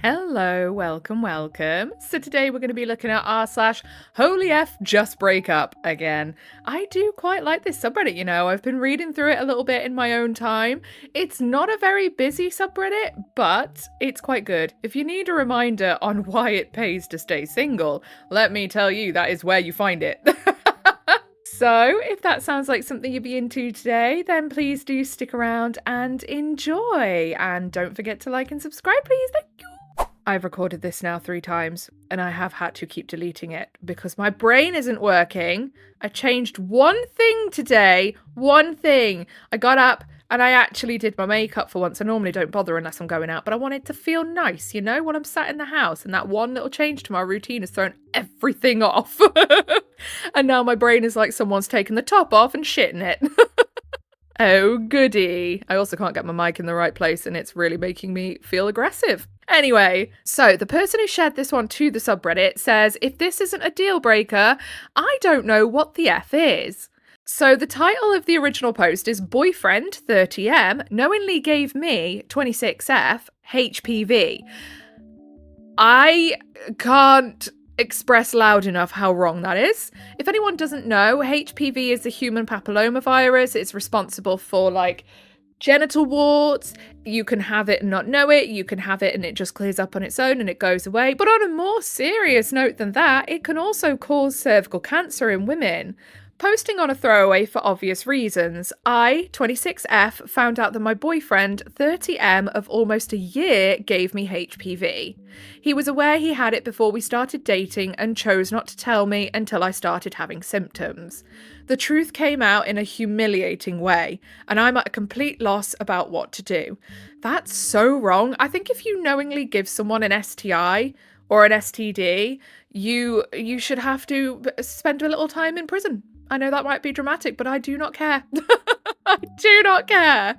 Hello, welcome. So today we're going to be looking at r/HolyF just break up again. I do quite like this subreddit, I've been reading through it a little bit in my own time. It's not a very busy subreddit, but it's quite good. If you need a reminder on why it pays to stay single, let me tell you, that is where you find it. So, if that sounds like something you'd be into today, then please do stick around and enjoy. And don't forget to like and subscribe, please. Thank you. I've recorded this now 3 times, and I have had to keep deleting it because my brain isn't working. I changed one thing today. One thing. I got up and I actually did my makeup for once. I normally don't bother unless I'm going out, but I wanted to feel nice, when I'm sat in the house, and that one little change to my routine has thrown everything off. And now my brain is like someone's taken the top off and shitting it. Oh, goody. I also can't get my mic in the right place, and it's really making me feel aggressive. Anyway, so the person who shared this one to the subreddit says, if this isn't a deal breaker, I don't know what the F is. So the title of the original post is Boyfriend 30M knowingly gave me 26F HPV. I can't express loud enough how wrong that is. If anyone doesn't know, HPV is the human papillomavirus. It's responsible for genital warts. You can have it and not know it. You can have it and it just clears up on its own and it goes away. But on a more serious note than that, it can also cause cervical cancer in women. Posting on a throwaway for obvious reasons, I, 26F, found out that my boyfriend, 30M, of almost a year, gave me HPV. He was aware he had it before we started dating and chose not to tell me until I started having symptoms. The truth came out in a humiliating way, and I'm at a complete loss about what to do. That's so wrong. I think if you knowingly give someone an STI or an STD, you should have to spend a little time in prison. I know that might be dramatic, but I do not care. I do not care.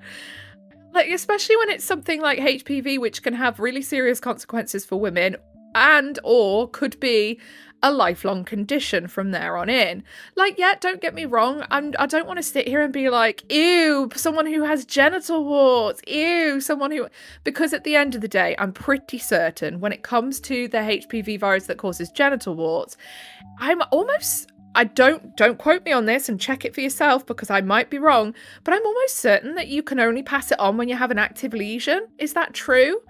Especially when it's something like HPV, which can have really serious consequences for women or could be a lifelong condition from there on in. Don't get me wrong. I don't want to sit here and be like, ew, someone who has genital warts, ew, because at the end of the day, I'm pretty certain when it comes to the HPV virus that causes genital warts, don't quote me on this and check it for yourself because I might be wrong, but I'm almost certain that you can only pass it on when you have an active lesion. Is that true?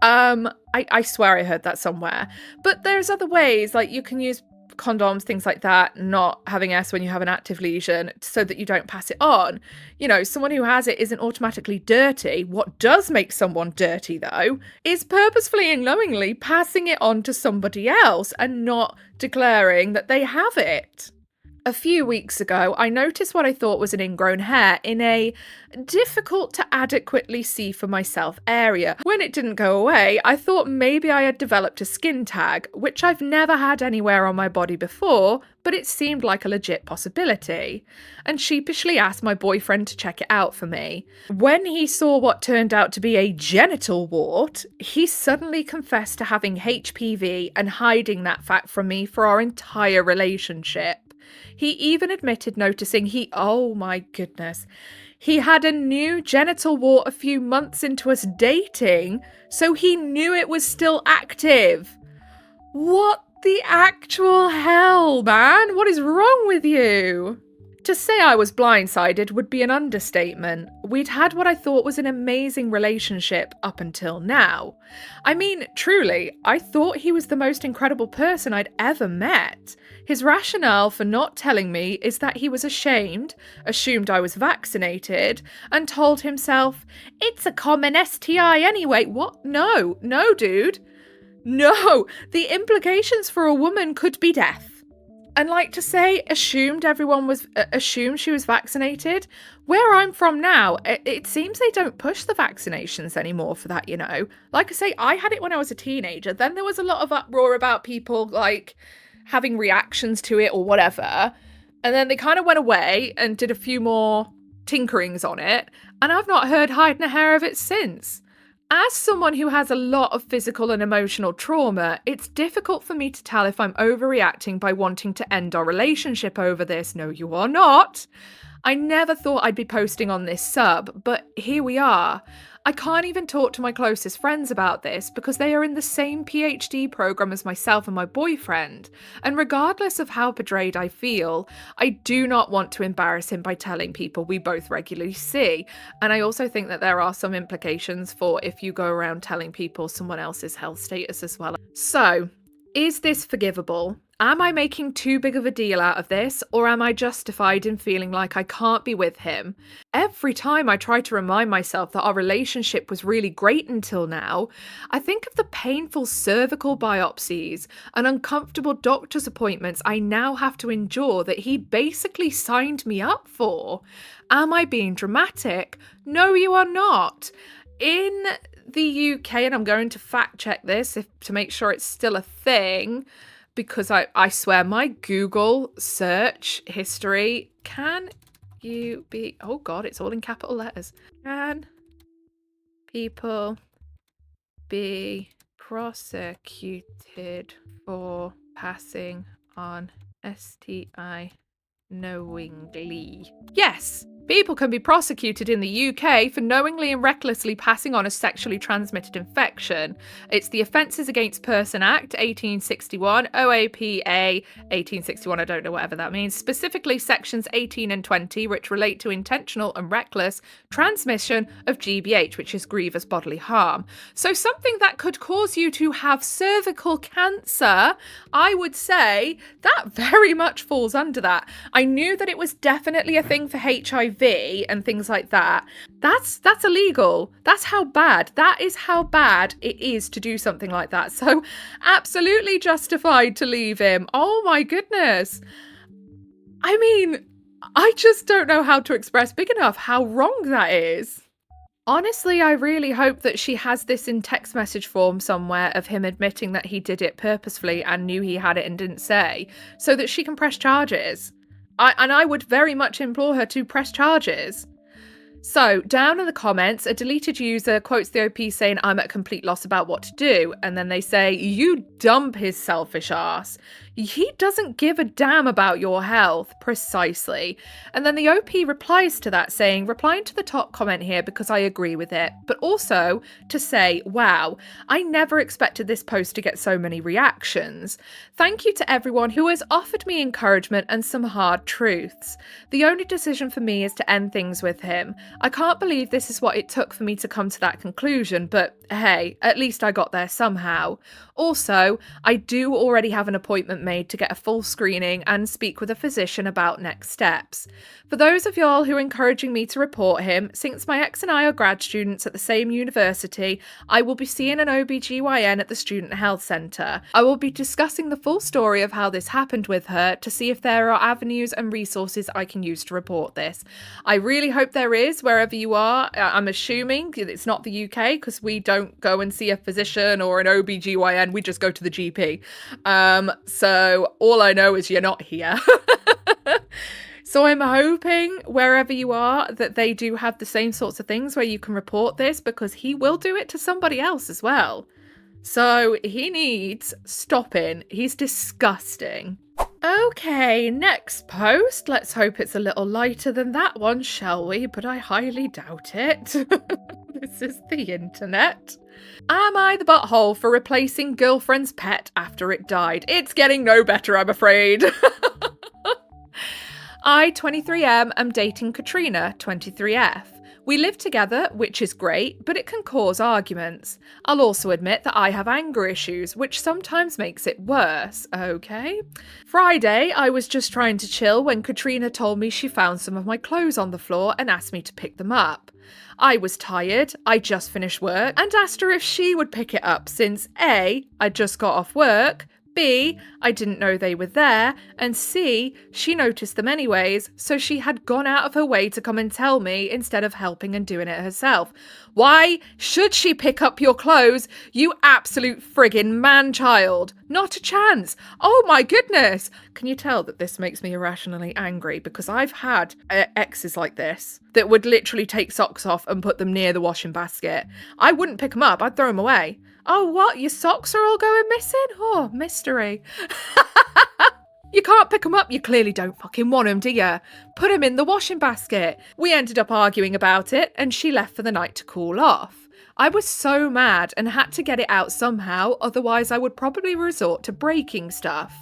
I swear I heard that somewhere. But there's other ways, you can use condoms, things like that, not having S when you have an active lesion so that you don't pass it on. Someone who has it isn't automatically dirty. What does make someone dirty, though, is purposefully and knowingly passing it on to somebody else and not declaring that they have it. A few weeks ago, I noticed what I thought was an ingrown hair in a difficult to adequately see for myself area. When it didn't go away, I thought maybe I had developed a skin tag, which I've never had anywhere on my body before, but it seemed like a legit possibility, and sheepishly asked my boyfriend to check it out for me. When he saw what turned out to be a genital wart, he suddenly confessed to having HPV and hiding that fact from me for our entire relationship. He even admitted noticing oh my goodness, he had a new genital wart a few months into us dating, so he knew it was still active. What the actual hell, man? What is wrong with you? To say I was blindsided would be an understatement. We'd had what I thought was an amazing relationship up until now. I mean, truly, I thought he was the most incredible person I'd ever met. His rationale for not telling me is that he was ashamed, assumed I was vaccinated, and told himself, it's a common STI anyway. What? No, dude. No, the implications for a woman could be death. And to say, assumed she was vaccinated. Where I'm from now, it seems they don't push the vaccinations anymore for that, Like I say, I had it when I was a teenager. Then there was a lot of uproar about people, having reactions to it or whatever. And then they kind of went away and did a few more tinkerings on it. And I've not heard hide nor hair of it since. As someone who has a lot of physical and emotional trauma, it's difficult for me to tell if I'm overreacting by wanting to end our relationship over this. No, you are not. I never thought I'd be posting on this sub, but here we are. I can't even talk to my closest friends about this because they are in the same PhD program as myself and my boyfriend. And regardless of how betrayed I feel, I do not want to embarrass him by telling people we both regularly see. And I also think that there are some implications for if you go around telling people someone else's health status as well. So, is this forgivable? Am I making too big of a deal out of this, or am I justified in feeling like I can't be with him? Every time I try to remind myself that our relationship was really great until now, I think of the painful cervical biopsies and uncomfortable doctor's appointments I now have to endure that he basically signed me up for. Am I being dramatic? No, you are not. In the UK, and I'm going to fact check this to make sure it's still a thing, because I swear my Google search history, can you be, oh God, it's all in capital letters. Can people be prosecuted for passing on STI knowingly? Yes. People can be prosecuted in the UK for knowingly and recklessly passing on a sexually transmitted infection. It's the Offences Against Person Act 1861, OAPA 1861, I don't know whatever that means, specifically sections 18 and 20, which relate to intentional and reckless transmission of GBH, which is grievous bodily harm. So something that could cause you to have cervical cancer, I would say that very much falls under that. I knew that it was definitely a thing for HIV and things like that. That's illegal. That is how bad it is to do something like that. So absolutely justified to leave him. Oh my goodness. I mean, I just don't know how to express big enough how wrong that is. Honestly, I really hope that she has this in text message form somewhere of him admitting that he did it purposefully and knew he had it and didn't say, so that she can press charges. I would very much implore her to press charges. So, down in the comments, a deleted user quotes the OP saying, "I'm at complete loss about what to do." And then they say, "You dump his selfish ass. He doesn't give a damn about your health." Precisely. And then the OP replies to that saying, replying to the top comment here because I agree with it, but also to say, wow, I never expected this post to get so many reactions. Thank you to everyone who has offered me encouragement and some hard truths. The only decision for me is to end things with him. I can't believe this is what it took for me to come to that conclusion, but hey, at least I got there somehow. Also, I do already have an appointment made to get a full screening and speak with a physician about next steps. For those of y'all who are encouraging me to report him, since my ex and I are grad students at the same university, I will be seeing an OBGYN at the Student Health Centre. I will be discussing the full story of how this happened with her to see if there are avenues and resources I can use to report this. I really hope there is, wherever you are. I'm assuming it's not the UK because we don't go and see a physician or an OBGYN, we just go to the GP. So all I know is you're not here. So I'm hoping wherever you are that they do have the same sorts of things where you can report this, because he will do it to somebody else as well. So he needs stopping. He's disgusting. Okay, next post. Let's hope it's a little lighter than that one, shall we? But I highly doubt it. This is the internet. Am I the butthole for replacing girlfriend's pet after it died? It's getting no better, I'm afraid. I, 23M, am dating Katrina, 23F. We live together, which is great, but it can cause arguments. I'll also admit that I have anger issues, which sometimes makes it worse, okay? Friday, I was just trying to chill when Katrina told me she found some of my clothes on the floor and asked me to pick them up. I was tired, I just finished work, and asked her if she would pick it up since A, I just got off work, B, I didn't know they were there, and C, she noticed them anyways, so she had gone out of her way to come and tell me instead of helping and doing it herself. Why should she pick up your clothes, you absolute friggin' man-child? Not a chance. Oh my goodness. Can you tell that this makes me irrationally angry? Because I've had exes like this that would literally take socks off and put them near the washing basket. I wouldn't pick them up, I'd throw them away. Oh, what? Your socks are all going missing? Oh, mystery. You can't pick them up, you clearly don't fucking want them, do you? Put them in the washing basket. We ended up arguing about it, and she left for the night to cool off. I was so mad and had to get it out somehow, otherwise I would probably resort to breaking stuff.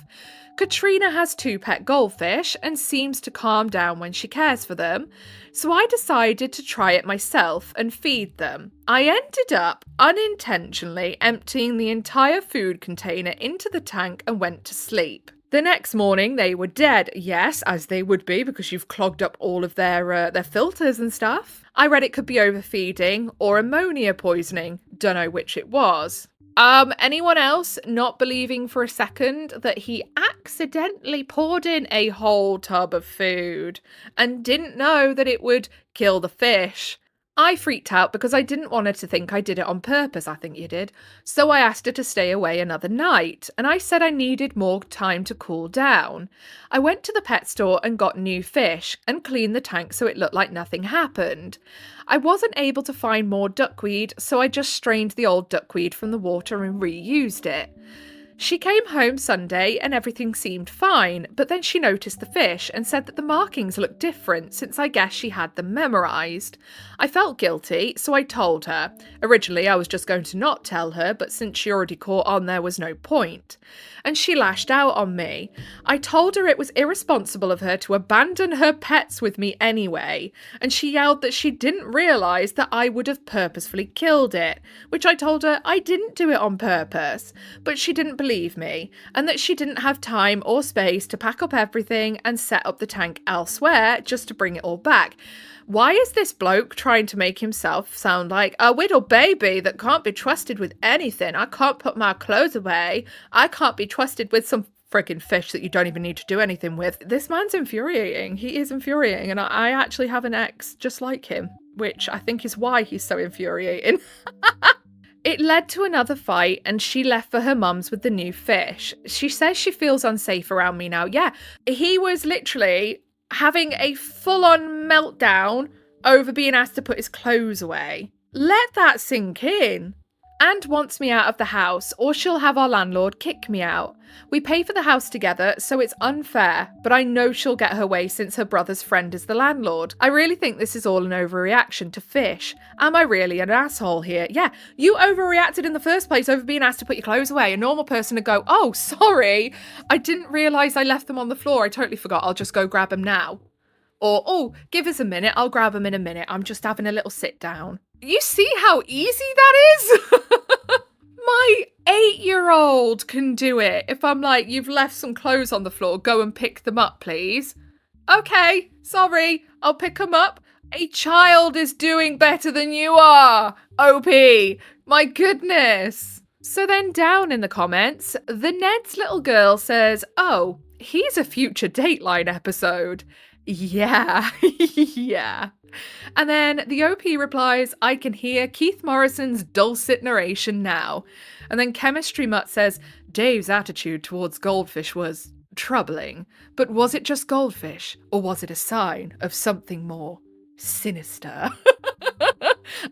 Katrina has 2 pet goldfish and seems to calm down when she cares for them, so I decided to try it myself and feed them. I ended up unintentionally emptying the entire food container into the tank and went to sleep. The next morning they were dead, yes, as they would be because you've clogged up all of their filters and stuff. I read it could be overfeeding or ammonia poisoning, don't know which it was. Anyone else not believing for a second that he accidentally poured in a whole tub of food and didn't know that it would kill the fish? I freaked out because I didn't want her to think I did it on purpose, I think you did. So I asked her to stay away another night, and I said I needed more time to cool down. I went to the pet store and got new fish and cleaned the tank so it looked like nothing happened. I wasn't able to find more duckweed, so I just strained the old duckweed from the water and reused it. She came home Sunday and everything seemed fine, but then she noticed the fish and said that the markings looked different since I guess she had them memorised. I felt guilty, so I told her. Originally I was just going to not tell her, but since she already caught on there was no point. And she lashed out on me. I told her it was irresponsible of her to abandon her pets with me anyway, and she yelled that she didn't realise that I would have purposefully killed it, which I told her I didn't do it on purpose, but she didn't believe me, and that she didn't have time or space to pack up everything and set up the tank elsewhere just to bring it all back. Why is this bloke trying to make himself sound like a little baby that can't be trusted with anything? I can't put my clothes away. I can't be trusted with some freaking fish that you don't even need to do anything with. This man's infuriating. He is infuriating, and I actually have an ex just like him, which I think is why he's so infuriating. It led to another fight and she left for her mum's with the new fish. She says she feels unsafe around me now. Yeah, he was literally having a full-on meltdown over being asked to put his clothes away. Let that sink in. And wants me out of the house, or she'll have our landlord kick me out. We pay for the house together, so it's unfair, but I know she'll get her way since her brother's friend is the landlord. I really think this is all an overreaction to fish. Am I really an asshole here? Yeah, you overreacted in the first place over being asked to put your clothes away. A normal person would go, oh, sorry, I didn't realise I left them on the floor. I totally forgot. I'll just go grab them now. Or, oh, give us a minute. I'll grab them in a minute. I'm just having a little sit down. You see how easy that is? My 8-year-old can do it. If I'm like, you've left some clothes on the floor, go and pick them up, please. Okay, sorry, I'll pick them up. A child is doing better than you are. OP, my goodness. So then down in the comments, the Ned's little girl says, oh, he's a future Dateline episode. Yeah, yeah. And then the OP replies, I can hear Keith Morrison's dulcet narration now. And then Chemistry Mutt says, Dave's attitude towards goldfish was troubling. But was it just goldfish? Or was it a sign of something more sinister?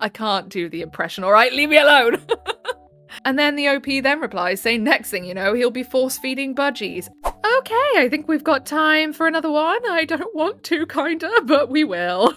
I can't do the impression, all right? Leave me alone. And then the OP then replies, saying next thing you know, he'll be force-feeding budgies. Okay, I think we've got time for another one. I don't want to, kinda, but we will.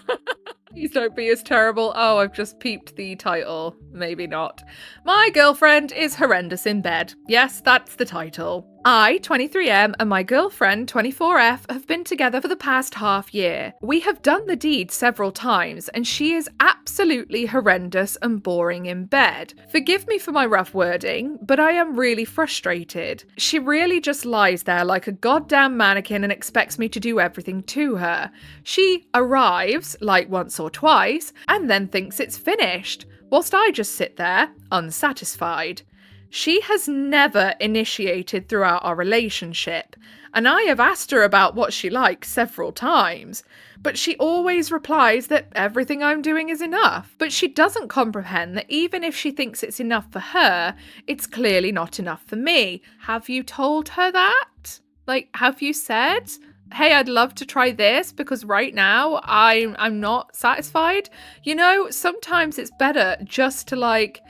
Please don't be as terrible. Oh, I've just peeped the title. Maybe not. My girlfriend is horrendous in bed. Yes, that's the title. I, 23M, and my girlfriend, 24F, have been together for the past half year. We have done the deed several times, and she is absolutely horrendous and boring in bed. Forgive me for my rough wording, but I am really frustrated. She really just lies there like a goddamn mannequin and expects me to do everything to her. She arrives, like once or twice, and then thinks it's finished, whilst I just sit there, unsatisfied. She has never initiated throughout our relationship, and I have asked her about what she likes several times, but she always replies that everything I'm doing is enough. But she doesn't comprehend that even if she thinks it's enough for her, it's clearly not enough for me. Have you told her that? Like, have you said, hey, I'd love to try this because right now I'm not satisfied? You know, sometimes it's better just to like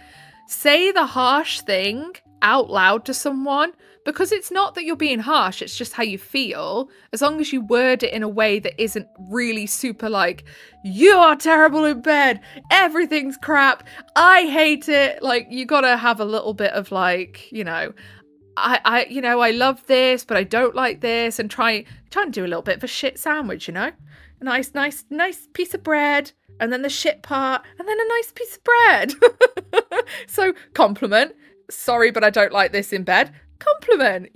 say the harsh thing out loud to someone, because it's not that you're being harsh, it's just how you feel. As long as you word it in a way that isn't really super like, you are terrible in bed, everything's crap, I hate it. Like, you gotta have a little bit of like, I love this, but I don't like this, and try and do a little bit of a shit sandwich, A nice piece of bread, and then the shit part, and then a nice piece of bread. So, compliment. Sorry, but I don't like this in bed. Compliment,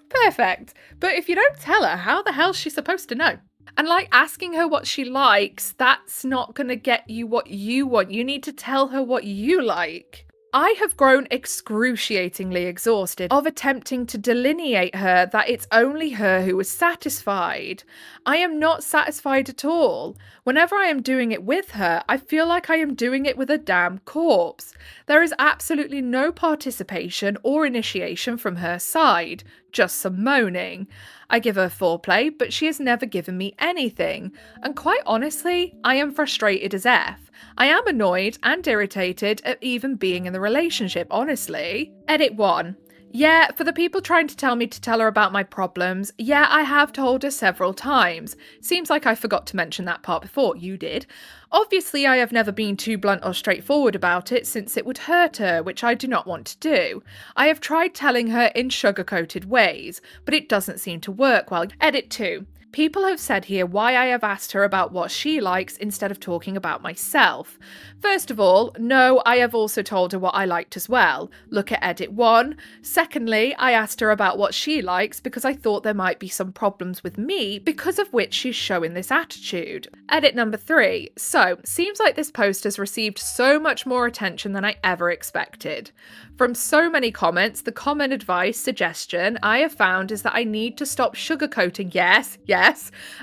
Perfect. But if you don't tell her, how the hell's she supposed to know? And like asking her what she likes, that's not going to get you what you want. You need to tell her what you like. I have grown excruciatingly exhausted of attempting to delineate her that it's only her who is satisfied. I am not satisfied at all. Whenever I am doing it with her, I feel like I am doing it with a damn corpse. There is absolutely no participation or initiation from her side, just some moaning. I give her foreplay, but she has never given me anything. And quite honestly, I am frustrated as F. I am annoyed and irritated at even being in the relationship, honestly. Edit 1. Yeah, for the people trying to tell me to tell her about my problems, yeah, I have told her several times. Seems like I forgot to mention that part before. You did. Obviously, I have never been too blunt or straightforward about it since it would hurt her, which I do not want to do. I have tried telling her in sugar-coated ways, but it doesn't seem to work well. Edit 2. People have said here why I have asked her about what she likes instead of talking about myself. First of all, no, I have also told her what I liked as well. Look at edit 1. Secondly, I asked her about what she likes because I thought there might be some problems with me, because of which she's showing this attitude. Edit number 3. So, seems like this post has received so much more attention than I ever expected. From so many comments, the common advice suggestion I have found is that I need to stop sugarcoating, yes,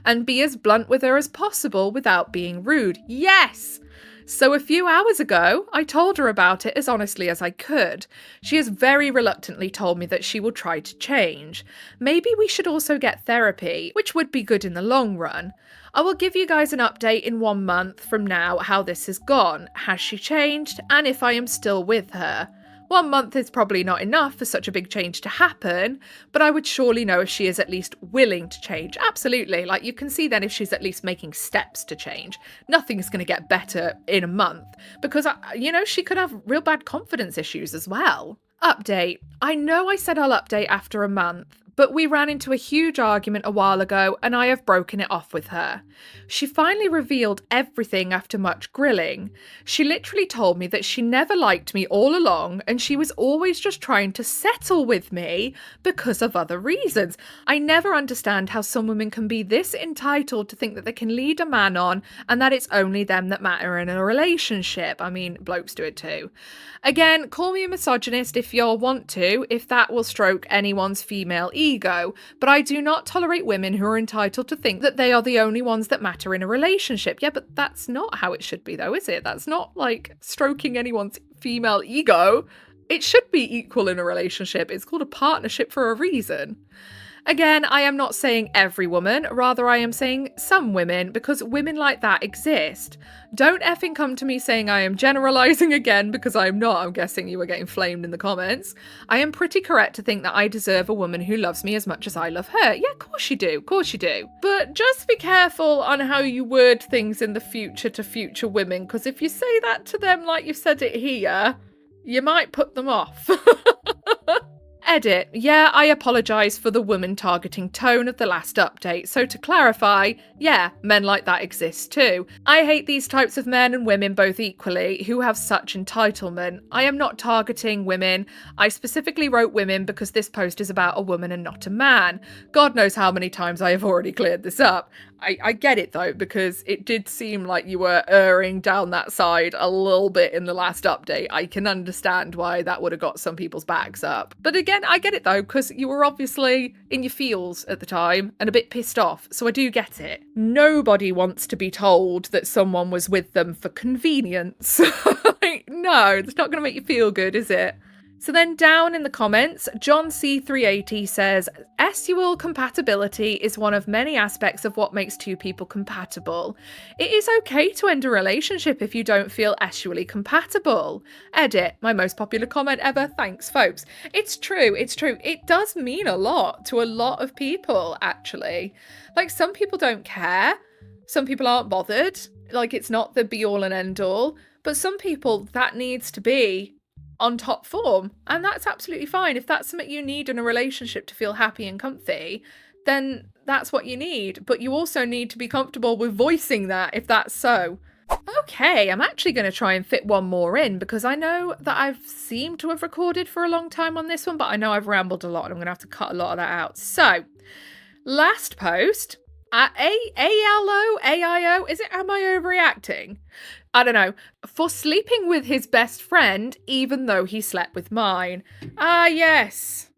and be as blunt with her as possible without being rude, yes. So a few hours ago, I told her about it as honestly as I could. She has very reluctantly told me that she will try to change. Maybe we should also get therapy, which would be good in the long run. I will give you guys an update in 1 month from now how this has gone, has she changed, and if I am still with her. 1 month is probably not enough for such a big change to happen, but I would surely know if she is at least willing to change. Absolutely, like you can see then if she's at least making steps to change. Nothing's going to get better in a month because, she could have real bad confidence issues as well. Update. I know I said I'll update after a month, but we ran into a huge argument a while ago and I have broken it off with her. She finally revealed everything after much grilling. She literally told me that she never liked me all along and she was always just trying to settle with me because of other reasons. I never understand how some women can be this entitled to think that they can lead a man on and that it's only them that matter in a relationship. I mean, blokes do it too. Again, call me a misogynist if you want to, if that will stroke anyone's female ego, but I do not tolerate women who are entitled to think that they are the only ones that matter in a relationship. Yeah, but that's not how it should be though, is it? That's not like stroking anyone's female ego. It should be equal in a relationship. It's called a partnership for a reason. Again, I am not saying every woman, rather I am saying some women, because women like that exist. Don't effing come to me saying I am generalising again, because I am not. I'm guessing you were getting flamed in the comments. I am pretty correct to think that I deserve a woman who loves me as much as I love her. Yeah, of course you do, of course you do. But just be careful on how you word things in the future to future women, because if you say that to them like you said it here, you might put them off. Edit. Yeah, I apologise for the woman targeting tone of the last update. So to clarify, yeah, men like that exist too. I hate these types of men and women both equally who have such entitlement. I am not targeting women. I specifically wrote women because this post is about a woman and not a man. God knows how many times I have already cleared this up. I get it though, because it did seem like you were erring down that side a little bit in the last update. I can understand why that would have got some people's backs up. But again, I get it though, because you were obviously in your feels at the time and a bit pissed off, so I do get it. Nobody wants to be told that someone was with them for convenience. Like, no, it's not going to make you feel good, is it? So then down in the comments, John C380 says, "Sexual compatibility is one of many aspects of what makes two people compatible. It is okay to end a relationship if you don't feel sexually compatible." Edit, my most popular comment ever. Thanks, folks. It's true. It does mean a lot to a lot of people, actually. Like, some people don't care. Some people aren't bothered. Like, it's not the be all and end all. But some people, that needs to be on top form, and that's absolutely fine. If that's something you need in a relationship to feel happy and comfy, then that's what you need. But you also need to be comfortable with voicing that if that's so. Okay, I'm actually going to try and fit one more in, because I know that I've seemed to have recorded for a long time on this one, but I know I've rambled a lot and I'm going to have to cut a lot of that out. So, last post, ALO, is it am I overreacting? I don't know. For sleeping with his best friend, even though he slept with mine. Ah, yes.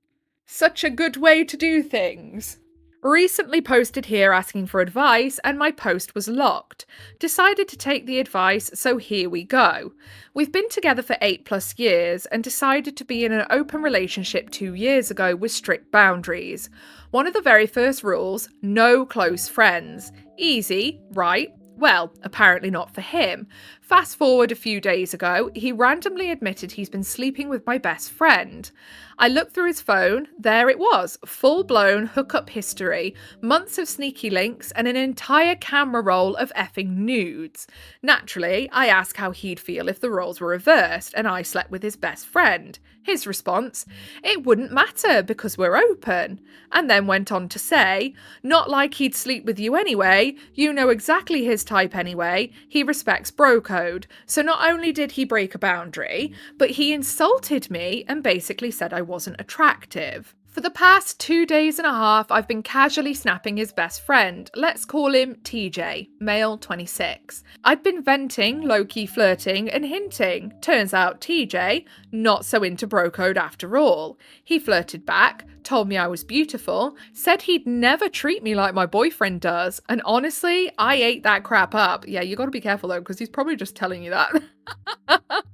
Such a good way to do things. Recently posted here asking for advice, and my post was locked. Decided to take the advice, so here we go. We've been together for 8+ years and decided to be in an open relationship 2 years ago with strict boundaries. One of the very first rules, no close friends. Easy, right? Well, apparently not for him. Fast forward a few days ago, he randomly admitted he's been sleeping with my best friend. I looked through his phone, there it was, full-blown hookup history, months of sneaky links, and an entire camera roll of effing nudes. Naturally, I asked how he'd feel if the roles were reversed and I slept with his best friend. His response, "It wouldn't matter because we're open," and then went on to say, "Not like he'd sleep with you anyway, you know exactly his type anyway, he respects bro code. So not only did he break a boundary, but he insulted me and basically said I wasn't attractive." For the past 2.5 days, I've been casually snapping his best friend. Let's call him TJ, male 26. I'd been venting, low-key flirting and hinting. Turns out TJ, not so into bro code after all. He flirted back, told me I was beautiful, said he'd never treat me like my boyfriend does, and honestly, I ate that crap up. Yeah, you gotta be careful though, because he's probably just telling you that.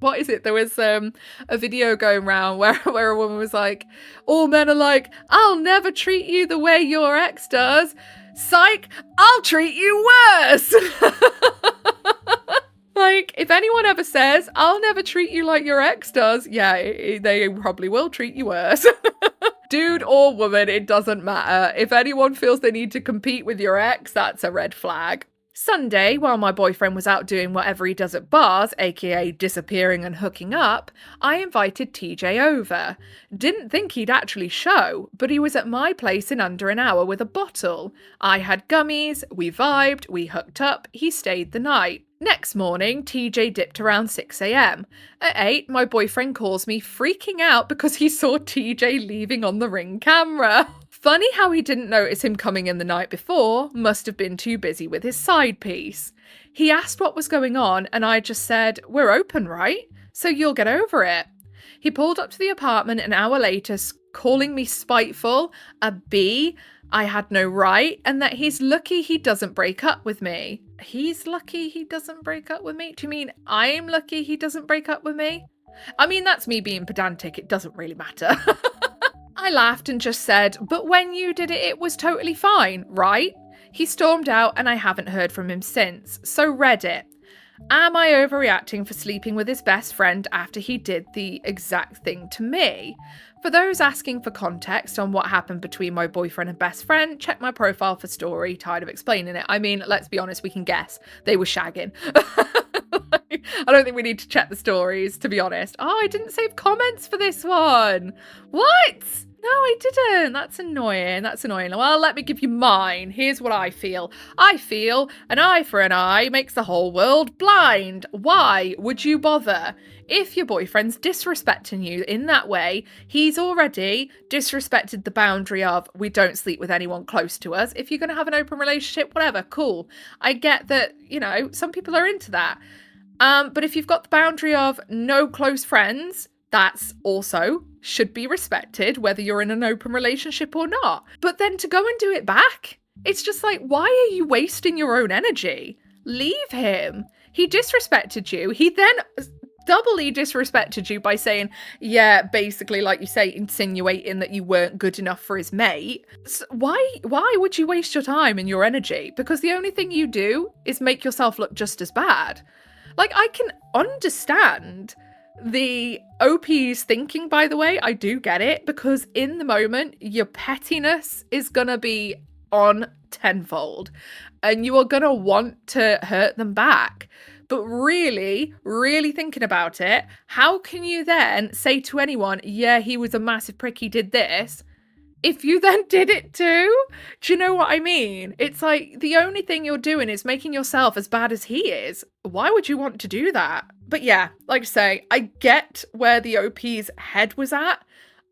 What is it? There was a video going around where a woman was like, all men are like, "I'll never treat you the way your ex does. Psych, I'll treat you worse." Like, if anyone ever says, "I'll never treat you like your ex does," yeah, they probably will treat you worse. Dude or woman, it doesn't matter. If anyone feels they need to compete with your ex, that's a red flag. Sunday, while my boyfriend was out doing whatever he does at bars, aka disappearing and hooking up, I invited TJ over. Didn't think he'd actually show, but he was at my place in under an hour with a bottle. I had gummies, we vibed, we hooked up, he stayed the night. Next morning, TJ dipped around 6 a.m. At 8, my boyfriend calls me freaking out because he saw TJ leaving on the Ring camera. Funny how he didn't notice him coming in the night before, must have been too busy with his side piece. He asked what was going on and I just said, "We're open, right? So you'll get over it." He pulled up to the apartment an hour later, calling me spiteful, a B, I had no right, and that he's lucky he doesn't break up with me. He's lucky he doesn't break up with me? Do you mean I'm lucky he doesn't break up with me? I mean, that's me being pedantic, it doesn't really matter. I laughed and just said, "But when you did it, it was totally fine, right?" He stormed out and I haven't heard from him since. So Reddit. Am I overreacting for sleeping with his best friend after he did the exact thing to me? For those asking for context on what happened between my boyfriend and best friend, check my profile for story, tired of explaining it. I mean, let's be honest, we can guess. They were shagging. I don't think we need to check the stories, to be honest. Oh, I didn't save comments for this one. What? No, I didn't. That's annoying. Well, let me give you mine. Here's what I feel. I feel an eye for an eye makes the whole world blind. Why would you bother? If your boyfriend's disrespecting you in that way, he's already disrespected the boundary of we don't sleep with anyone close to us. If you're going to have an open relationship, whatever, cool. I get that, some people are into that. But if you've got the boundary of no close friends, that's also should be respected, whether you're in an open relationship or not. But then to go and do it back, it's just like, why are you wasting your own energy? Leave him. He disrespected you. He then doubly disrespected you by saying, yeah, basically, like you say, insinuating that you weren't good enough for his mate. So why would you waste your time and your energy? Because the only thing you do is make yourself look just as bad. Like, I can understand the OP's thinking, by the way. I do get it, because in the moment, your pettiness is gonna be on tenfold, and you are gonna want to hurt them back. But really, really thinking about it, how can you then say to anyone, yeah, he was a massive prick, he did this, if you then did it too? Do you know what I mean? It's like, the only thing you're doing is making yourself as bad as he is. Why would you want to do that? But yeah, like I say, I get where the OP's head was at.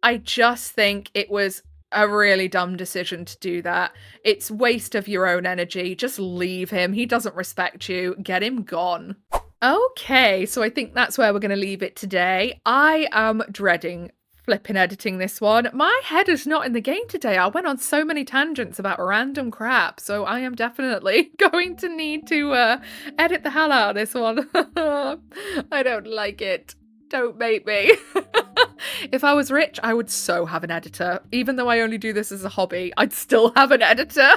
I just think it was a really dumb decision to do that. It's waste of your own energy. Just leave him. He doesn't respect you. Get him gone. Okay, so I think that's where we're going to leave it today. I am dreading flipping editing this one. My head is not in the game today. I went on so many tangents about random crap, so I am definitely going to need to edit the hell out of this one. I don't like it. Don't make me. If I was rich, I would so have an editor. Even though I only do this as a hobby, I'd still have an editor.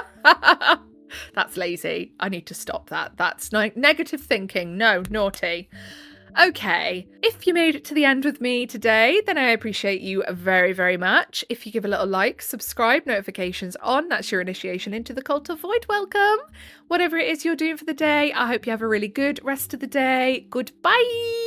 That's lazy. I need to stop that. That's negative thinking. No, naughty. Okay, if you made it to the end with me today, then I appreciate you very, very much. If you give a little like, subscribe, notifications on, that's your initiation into the cult of void. Welcome. Whatever it is you're doing for the day, I hope you have a really good rest of the day. Goodbye.